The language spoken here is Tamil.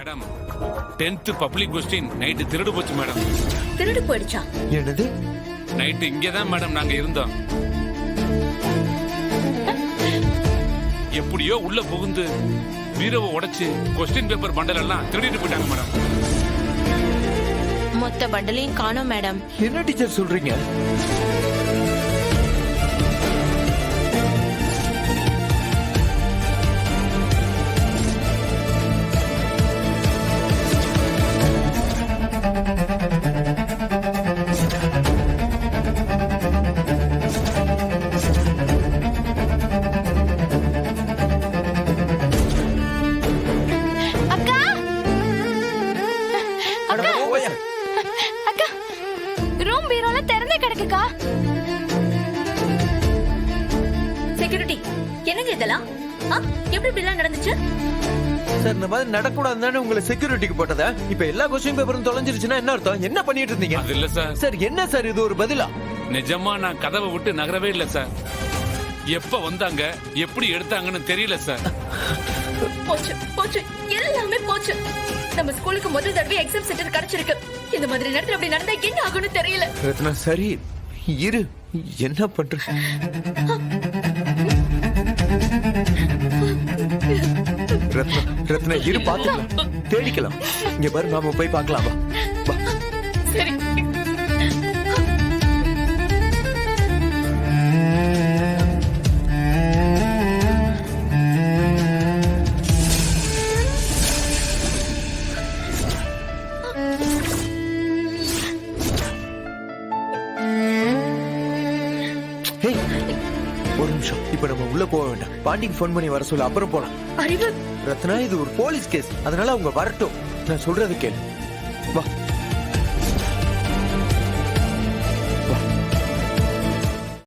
Madam 10th public question night திருடு போச்சு மேடம். திருடு போயிடுச்சா? என்னது? நைட்டு இங்கதான் மேடம் நாங்க இருந்தோம். எப்படியோ உள்ள புகுந்து பீரோவை உடைச்சு கொஸ்டின் பேப்பர் பண்டல் எல்லாம் திருடிட்டு போயிட்டாங்க மேடம். மொத்த பண்டலையும் காணோம் மேடம். என்ன டீச்சர் சொல்றீங்க? செக்யூரிட்டி, என்னங்க இதெல்லாம்? எப்படி இப்படிலாம் நடந்துச்சு? சார், இந்த மாதிரி நடக்கூடாதுன்னு உங்களை செக்யூரிட்டிக்கு போட்டதா? இப்ப எல்லா கொஸ்டின் பேப்பரும் தொலைஞ்சிருச்சுன்னா என்ன அர்த்தம்? என்ன பண்ணிட்டு இருந்தீங்க? அது இல்ல சார். சார், என்ன சார் இது ஒரு பதிலா? நிஜமா நான் கதவை விட்டு நகரவே இல்ல சார். எப்ப வந்தாங்க எப்படி எடுத்தாங்கன்னு தெரியல சார். போச்சு போச்சு, எல்லாமே போச்சு. நம்ம ஸ்கூலுக்கு முதல் தடவை எக்ஸாம் சென்டர் கிடைச்சிருக்கு. இந்த மாதிரி நேரத்துல அப்படி நடந்தா என்ன ஆகும்னு தெரியல. ரத்னா, சரி இரு, என்ன பண்ற? ரத்னா, ரத்னா இரு, பாத்துக்கலாம், தேடிக்கலாம். இங்க பாரு, நாம போய் பார்க்கலாமா? சரி. ஒரு நிமிஷம், இப்ப நம்ம உள்ள போக வேண்டாம். பாண்டிக்கு போன் பண்ணி வர சொல்ல, அப்புறம் போலாம். அறிவு, ரத்னா, இது ஒரு போலீஸ் கேஸ், அதனால அவங்க வரட்டும். நான் சொல்றது கேளு, வா.